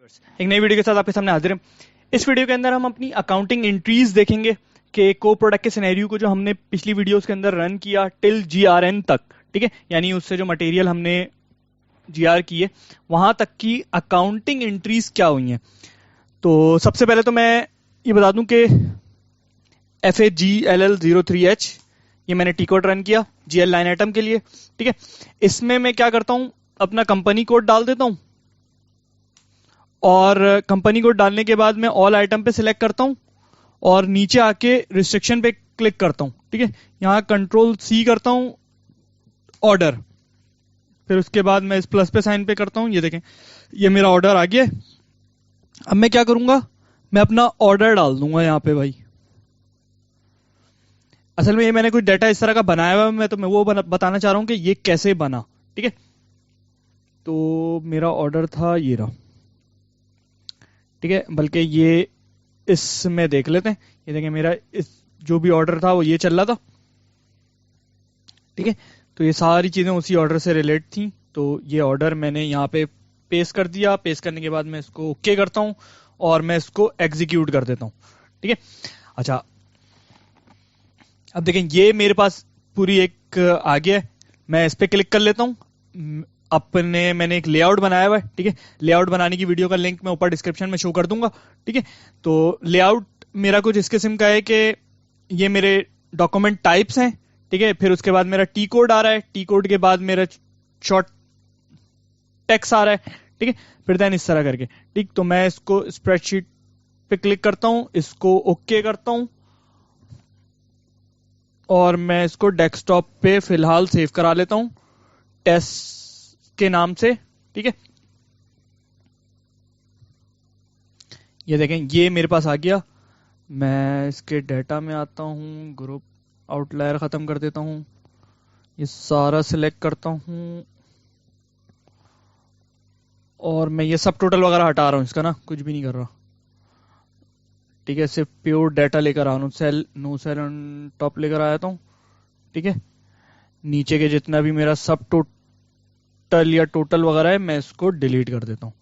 एक नई वीडियो के साथ आपके सामने हाजिर हैं। इस वीडियो के अंदर हम अपनी अकाउंटिंग एंट्रीज देखेंगे कि को प्रोडक्ट के सिनेरियो को जो हमने पिछली वीडियोस के अंदर रन किया टिल जीआरएन तक, ठीक है, यानी उससे जो मटेरियल हमने जीआर किए वहां तक की अकाउंटिंग एंट्रीज क्या हुई हैं। तो सबसे पहले तो मैं ये बता दूं कि FAGLL03H ये मैंने टी कोड रन किया जीएल लाइन आइटम के लिए, ठीक है। इसमें मैं क्या करता हूं, अपना कंपनी कोड डाल देता हूं और कंपनी कोड डालने के बाद मैं ऑल आइटम पे सिलेक्ट करता हूं और नीचे आके रिस्ट्रिक्शन पे क्लिक करता हूं, ठीक है। यहां कंट्रोल C करता हूं ऑर्डर, फिर उसके बाद मैं इस प्लस पे साइन पे करता हूं। ये देखें ये मेरा ऑर्डर आ गया। अब मैं क्या करूंगा, मैं अपना ऑर्डर डाल दूंगा यहां पे भाई। असल में ये मैंने कुछ डाटा इस तरह का बनाया हुआ है, तो मैं वो बताना चाह रहा हूं कि ये कैसे बना, ठीक है। तो मेरा ऑर्डर था ये रहा, ठीक है, बल्कि ये इसमें देख लेते हैं। ये देखें मेरा इस जो भी ऑर्डर था वो ये चल रहा था, ठीक है। तो ये सारी चीजें उसी ऑर्डर से रिलेट थी। तो ये ऑर्डर मैंने यहाँ पे पेस्ट कर दिया। पेस्ट करने के बाद मैं इसको ओके करता हूं और मैं इसको एग्जीक्यूट कर देता हूं, ठीक है। अच्छा, अब देखें ये मेरे पास पूरी एक आ गया है। मैं इस पे क्लिक कर लेता हूं। मैंने एक लेआउट बनाया हुआ है, ठीक है। लेआउट बनाने की वीडियो का लिंक मैं ऊपर डिस्क्रिप्शन में शो कर दूंगा, ठीक है। तो लेआउट मेरा कुछ इस किस्म का है कि ये मेरे डॉक्यूमेंट टाइप्स हैं, ठीक है। फिर उसके बाद मेरा टी कोड आ रहा है, टी कोड के बाद मेरा शॉर्ट टेक्स्ट आ रहा है, ठीक है। फिर देन इस तरह करके, ठीक। तो मैं इसको स्प्रेडशीट पे क्लिक करता हूं, इसको ओके करता हूं और मैं इसको डेस्कटॉप पे फिलहाल सेव करा लेता हूं टेस्ट के नाम से, ठीक है। ये देखें ये मेरे पास आ गया। मैं इसके डाटा में आता हूं, ग्रुप आउटलायर खत्म कर देता हूं, ये सारा सिलेक्ट करता हूं और मैं ये सब टोटल वगैरह हटा रहा हूं, इसका ना कुछ भी नहीं कर रहा, ठीक है। सिर्फ प्योर डाटा लेकर आ रहा हूं, sale no sale on top लेकर आया हूं, ठीक है। नीचे के जितना भी मेरा सब टोटल या टोटल वगैरह है मैं इसको डिलीट कर देता हूं,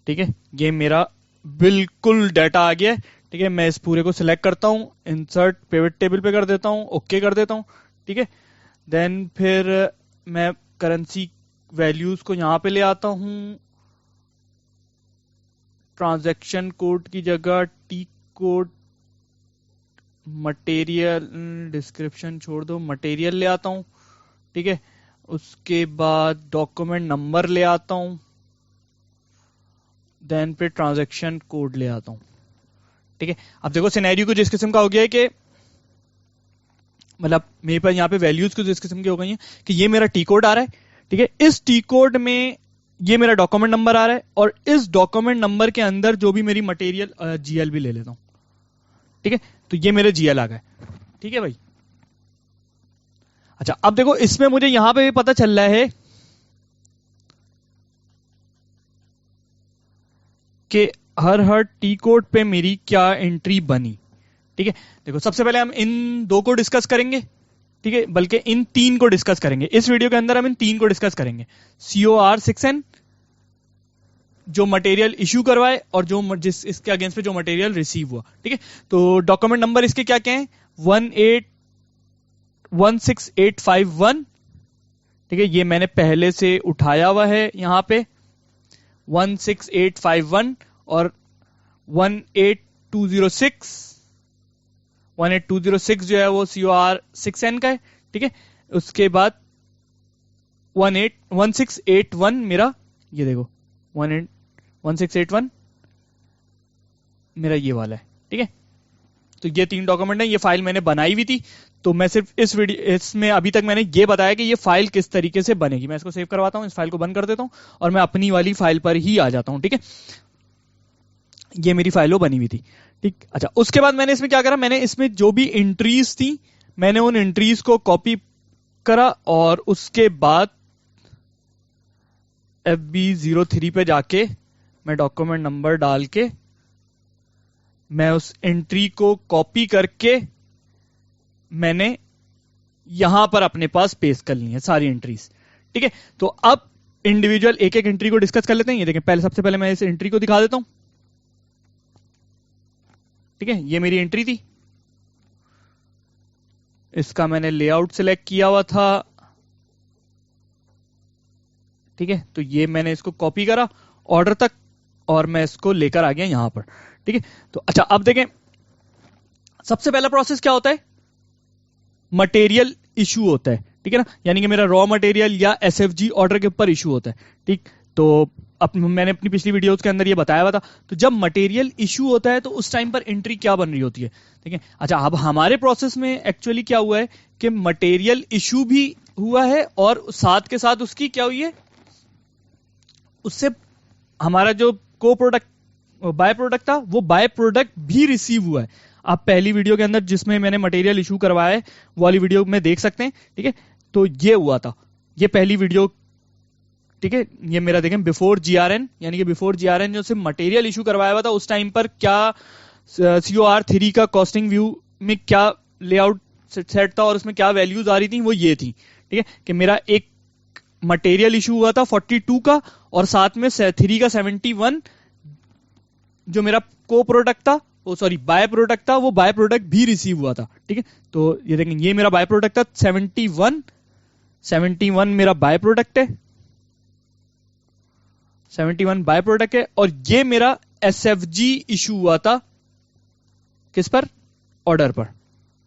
ठीक है। ये मेरा बिल्कुल डाटा आ गया है, ठीक है। मैं इस पूरे को सिलेक्ट करता हूं, इंसर्ट पिवट टेबल पे कर देता हूं, ओके कर देता हूं, ठीक है। देन फिर मैं करेंसी वैल्यूज को यहां पे ले आता हूं। ट्रांजैक्शन कोड की जगह टी कोड, मटेरियल डिस्क्रिप्शन छोड़ दो, मटेरियल ले आता हूं, ठीक है। उसके बाद डॉक्यूमेंट नंबर ले आता हूं, देन पे ट्रांजैक्शन कोड ले आता हूं, ठीक है। अब देखो सिनेरियो कुछ इस किस्म का हो गया है कि मतलब मेरे पास यहाँ पे वैल्यूज कुछ इस किस्म की हो गई हैं कि ये मेरा टी कोड आ रहा है, ठीक है। इस टी कोड में ये मेरा डॉक्यूमेंट नंबर आ रहा है और इस डॉक्यूमेंट नंबर के अंदर जो भी मेरी मटेरियल जीएल भी ले लेता हूं, ठीक है। तो ये मेरे जीएल आ गए, ठीक है भाई। अच्छा, अब देखो इसमें मुझे यहां पे भी पता चल रहा है कि हर टी कोड पे मेरी क्या एंट्री बनी, ठीक है। देखो सबसे पहले हम इन दो को डिस्कस करेंगे, ठीक है, बल्कि इन तीन को डिस्कस करेंगे। इस वीडियो के अंदर हम इन तीन को डिस्कस करेंगे। COR 6N जो मटेरियल इश्यू करवाए और जो जिस इसके अगेंस्ट पे जो मटेरियल रिसीव हुआ, ठीक है। तो डॉक्यूमेंट नंबर इसके क्या क्या है, 1616851, ठीक है। ये मैंने पहले से उठाया हुआ है यहाँ पे 16851 और 18206 जो है वो COR 6N का है, ठीक है। उसके बाद 1681 मेरा, ये देखो 1681 मेरा ये वाला है, ठीक है। तो ये तीन डॉक्यूमेंट है, ये फाइल मैंने बनाई हुई थी। तो मैं सिर्फ इस वीडियो इसमें अभी तक मैंने ये बताया कि ये फाइल किस तरीके से बनेगी। मैं इसको सेव करवाता हूं, इस फाइल को बंद कर देता हूं और मैं अपनी वाली फाइल पर ही आ जाता हूं, ठीक है। ये मेरी फाइलों बनी हुई थी, ठीक। अच्छा, उसके बाद मैंने इसमें क्या करा, मैंने इसमें जो भी एंट्रीज थी मैंने उन एंट्रीज को कॉपी करा और उसके बाद FB03 पे जाके मैं डॉक्यूमेंट नंबर डाल के मैं उस एंट्री को कॉपी करके मैंने यहां पर अपने पास पेस्ट कर ली है सारी एंट्रीज, ठीक है। तो अब इंडिविजुअल एक एक एंट्री को डिस्कस कर लेते हैं। ये देखें, पहले सबसे पहले मैं इस एंट्री को दिखा देता हूं। ठीक है, ये मेरी एंट्री थी, इसका मैंने लेआउट सिलेक्ट किया हुआ था। ठीक है, तो ये मैंने इसको कॉपी करा ऑर्डर तक और मैं इसको लेकर आ गया यहां पर। ठीक है, तो अच्छा अब देखें, सबसे पहला प्रोसेस क्या होता है, मटेरियल इशू होता है। ठीक है ना, यानी कि मेरा रॉ मटेरियल या एसएफजी ऑर्डर के ऊपर इशू होता है। ठीक, तो मैंने अपनी पिछली वीडियोस के अंदर ये बताया हुआ था। तो जब मटेरियल इशू होता है तो उस टाइम पर एंट्री क्या बन रही होती है। ठीक है, अच्छा अब हमारे प्रोसेस में एक्चुअली क्या हुआ है कि मटेरियल इशू भी हुआ है और साथ के साथ उसकी क्या हुई है, उससे हमारा जो को प्रोडक्ट बाय प्रोडक्ट था वो बाय प्रोडक्ट भी रिसीव हुआ है। आप पहली वीडियो के अंदर जिसमें मैंने मटेरियल इशू करवाया है वो वाली वीडियो में देख सकते हैं। ठीक है, तो ये हुआ था, ये पहली वीडियो। ठीक है, ये मेरा देखें बिफोर जीआरएन, यानी कि बिफोर जीआरएन जो सिर्फ मटेरियल इशू करवाया हुआ था उस टाइम पर क्या COR3 का कॉस्टिंग व्यू में क्या लेआउट सेट था और उसमें क्या वैल्यूज आ रही थी, वो ये थी। ठीक है, कि मेरा एक मटेरियल इशू हुआ था 42 का और साथ में 3 का 71 जो मेरा को प्रोडक्ट था, वो सॉरी बाय प्रोडक्ट था, वो बाय प्रोडक्ट भी रिसीव हुआ था। ठीक है, तो ये देखें, ये मेरा बाय प्रोडक्ट था 71 मेरा बाय प्रोडक्ट है, 71 बाय प्रोडक्ट है। और ये मेरा एसएफजी इशू हुआ था किस पर, ऑर्डर पर।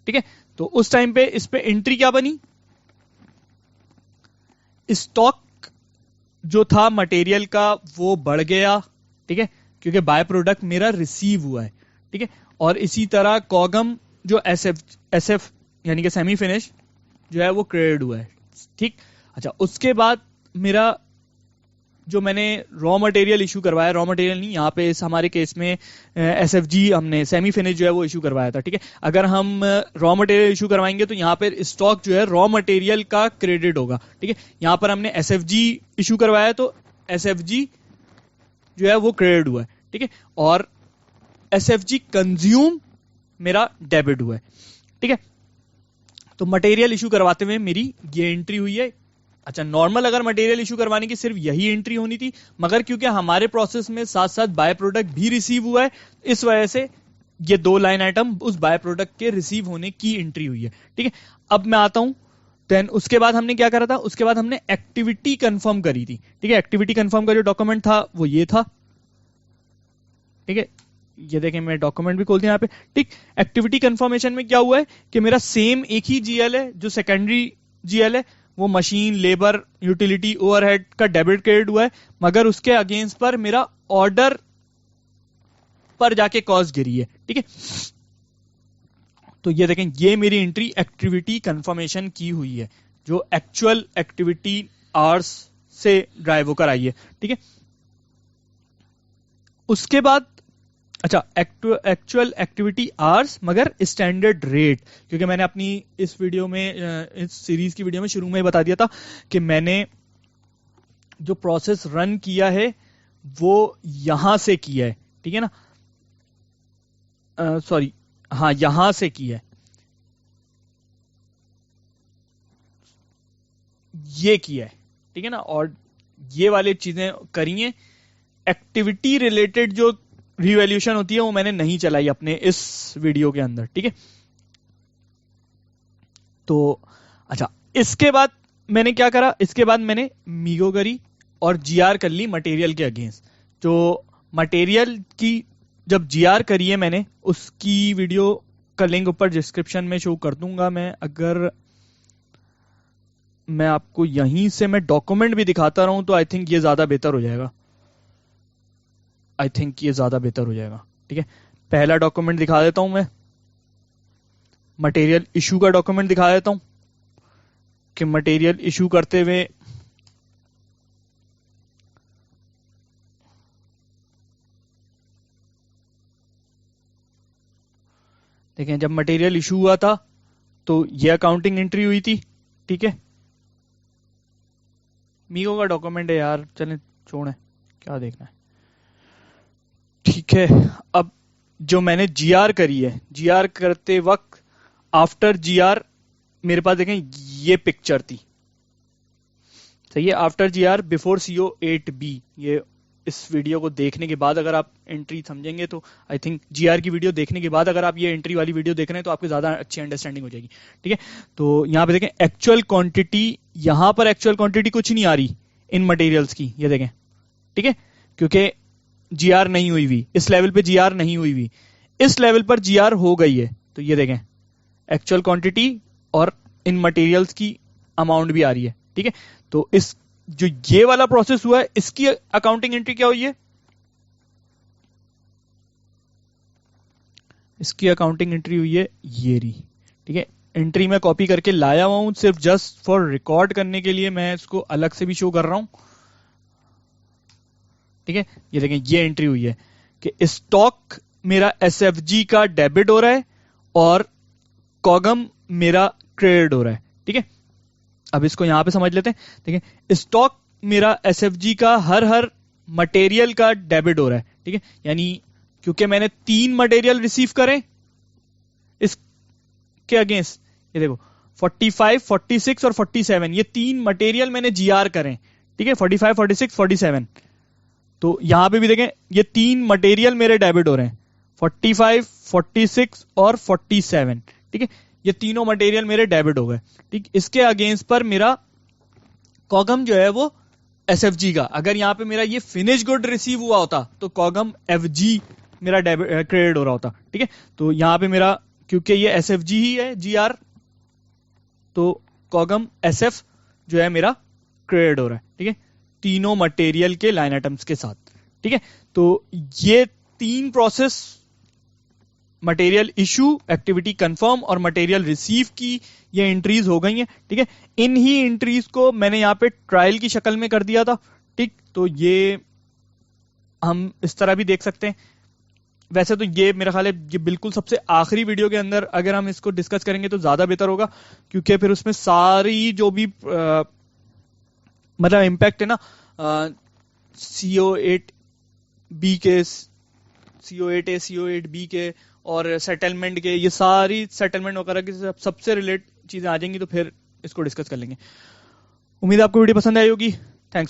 ठीक है, तो उस टाइम पे इस पे एंट्री क्या बनी, स्टॉक जो था मटेरियल का वो बढ़ गया। ठीक है, क्योंकि बाय प्रोडक्ट मेरा रिसीव हुआ है। ठीक है, और इसी तरह कॉगम जो एसएफ यानी कि सेमी फिनिश जो है वो क्रेडिट हुआ है। ठीक, अच्छा उसके बाद मेरा जो मैंने रॉ मटेरियल इशू करवाया, रॉ मटेरियल नहीं, यहाँ पे इस हमारे केस में एसएफजी हमने सेमी फिनिश जो है वो इशू करवाया था। ठीक है, अगर हम रॉ मटेरियल इशू करवाएंगे तो यहाँ पे स्टॉक जो है रॉ मटेरियल का क्रेडिट होगा। ठीक है, यहाँ पर हमने एसएफजी इशू करवाया तो एसएफजी जो है वो क्रेडिट हुआ है। ठीक है, और एसएफजी कंज्यूम मेरा डेबिट हुआ है। ठीक है, तो मटेरियल इशू करवाते हुए मेरी ये एंट्री हुई है। अच्छा, नॉर्मल अगर मटेरियल इशू करवाने की सिर्फ यही एंट्री होनी थी, मगर क्योंकि हमारे प्रोसेस में साथ साथ बाय प्रोडक्ट भी रिसीव हुआ है, इस वजह से ये दो लाइन आइटम उस बाय प्रोडक्ट के रिसीव होने की एंट्री हुई है। ठीक है, अब मैं आता हूं, देन उसके बाद हमने क्या करा था, उसके बाद हमने एक्टिविटी कंफर्म करी थी। ठीक है, एक्टिविटी कंफर्म का जो डॉक्यूमेंट था वो ये था। ठीक है, ये देखें, मैं डॉक्यूमेंट भी खोल दिया यहाँ पे। ठीक, एक्टिविटी कंफर्मेशन में क्या हुआ है कि मेरा सेम एक ही जीएल है, जो सेकेंडरी जीएल है वो मशीन, लेबर, यूटिलिटी, ओवरहेड का डेबिट क्रेडिट हुआ है, मगर उसके अगेंस्ट पर मेरा ऑर्डर पर जाके कॉस्ट गिरी है। ठीक है, तो ये देखें, ये मेरी एंट्री एक्टिविटी कंफर्मेशन की हुई है, जो एक्चुअल एक्टिविटी आवर्स से ड्राइव होकर आई है। ठीक है, उसके बाद अच्छा एक्चुअल एक्टिविटी आवर्स मगर स्टैंडर्ड रेट, क्योंकि मैंने अपनी इस वीडियो में, इस सीरीज की वीडियो में शुरू में ही बता दिया था कि मैंने जो प्रोसेस रन किया है वो यहां से किया है। ठीक है ना, सॉरी, हाँ यहां से किया है, ये किया है। ठीक है ना, और ये वाली चीजें करी हैं। एक्टिविटी रिलेटेड जो रिवैल्यूएशन होती है वो मैंने नहीं चलाई अपने इस वीडियो के अंदर। ठीक है, तो अच्छा इसके बाद मैंने क्या करा, इसके बाद मैंने मीगो करी और जीआर कर ली मटेरियल के अगेंस्ट। जो मटेरियल की जब जीआर करी है मैंने, उसकी वीडियो का लिंक ऊपर डिस्क्रिप्शन में शो कर दूंगा मैं। अगर मैं आपको यहीं से मैं डॉक्यूमेंट भी दिखाता रहूं तो आई थिंक ये ज्यादा बेहतर हो जाएगा, ठीक है, पहला डॉक्यूमेंट दिखा देता हूं मैं, मटेरियल इशू का डॉक्यूमेंट दिखा देता हूं कि मटेरियल इशू करते हुए देखें, जब मटेरियल इशू हुआ था तो ये अकाउंटिंग एंट्री हुई थी। ठीक है, मीगो का डॉक्यूमेंट है यार, चलें छोड़ें, क्या देखना है। ठीक है, अब जो मैंने जीआर करी है, जीआर करते वक्त आफ्टर जीआर मेरे पास देखें ये पिक्चर थी। صحیح ہے. After G R before CO8B. یہ اس ویڈیو کو دیکھنے کے بعد اگر آپ انٹری سمجھیں گے تو آئی تھنک جی آر کی ویڈیو دیکھنے کے بعد اگر آپ یہ انٹری والی ویڈیو دیکھ رہے ہیں تو آپ کو زیادہ اچھی انڈرسٹینڈنگ ہو جائے گی. ٹھیک ہے, تو یہاں پہ دیکھیں ایکچوئل کوانٹٹی, یہاں پر ایکچوئل کوانٹٹی کچھ نہیں آ رہی ان مٹیریلز کی, یہ دیکھیں. ٹھیک ہے, کیونکہ جی آر نہیں ہوئی ہوئی, اس لیول پہ جی آر نہیں ہوئی ہوئی, اس لیول پر جی آر ہو گئی ہے. تو یہ دیکھیں ایکچوئل کوانٹٹی اور ان مٹیریلز کی اماؤنٹ بھی آ رہی ہے. ٹھیک ہے, تو اس جو یہ والا پروسیس ہوا ہے اس کی اکاؤنٹنگ انٹری کیا ہوئی ہے, اس کی اکاؤنٹنگ انٹری ہوئی ہے یہ رہی. ٹھیک ہے, انٹری میں کاپی کر کے لایا ہوا ہوں صرف جسٹ فار ریکارڈ کرنے کے لیے, میں اس کو الگ سے بھی شو کر رہا ہوں. ٹھیک ہے, یہ دیکھیں یہ انٹری ہوئی ہے کہ اسٹاک میرا SFG کا ڈیبٹ ہو رہا ہے اور کوگم میرا کریڈٹ ہو رہا ہے. ٹھیک ہے, اب اس کو یہاں پہ سمجھ لیتے ہیں. ٹھیک ہے, اسٹاک میرا SFG کا ہر مٹیریل کا ڈیبٹ ہو رہا ہے. ٹھیک ہے, یعنی کیونکہ میں نے 3 مٹیریل ریسیو کرے اس کے اگینسٹ, یہ دیکھو 45, 46 اور 47, یہ 3 مٹیریل میں نے جی آر کریں. ٹھیک ہے, 45, 46, 47. تو یہاں پہ بھی دیکھیں یہ 3 مٹیریل میرے ڈیبٹ ہو رہے ہیں, 45, 46 اور 47. ٹھیک ہے, یہ تینوں مٹیریل میرے ڈیبٹ ہو گئے. ٹھیک, اس کے اگینسٹ پر میرا کوگم جو ہے وہ SFG کا, اگر یہاں پہ میرا یہ فنش گڈ ریسیو ہوا ہوتا تو کوگم FG میرا کریڈٹ ہو رہا ہوتا. ٹھیک ہے, تو یہاں پہ میرا کیونکہ یہ SFG ہی ہے جی آر, تو کوگم SF جو ہے میرا کریڈٹ ہو رہا ہے. ٹھیک ہے, تینوں مٹیریل کے لائن آئٹمس کے ساتھ. ٹھیک ہے, تو یہ 3 process, material issue, activity confirm اور مٹیریل ریسیو کی یہ انٹریز ہو گئی ہیں. ٹھیک ہے, ان ہی انٹریز کو میں نے یہاں پہ ٹرائل کی شکل میں کر دیا تھا. ٹھیک, تو یہ ہم اس طرح بھی دیکھ سکتے ہیں. ویسے تو یہ میرا خیال ہے یہ بالکل سب سے آخری ویڈیو کے اندر اگر ہم اس کو ڈسکس کریں گے تو زیادہ بہتر ہوگا, کیونکہ پھر اس میں ساری جو بھی مطلب امپیکٹ ہے نا CO8B کے, CO8A, CO8B کے اور سیٹلمنٹ کے, یہ ساری سیٹلمنٹ وغیرہ کی سب سے ریلیٹ چیزیں آ جائیں گی, تو پھر اس کو ڈسکس کر لیں گے. امید آپ کو ویڈیو پسند آئی ہوگی. تھینکس.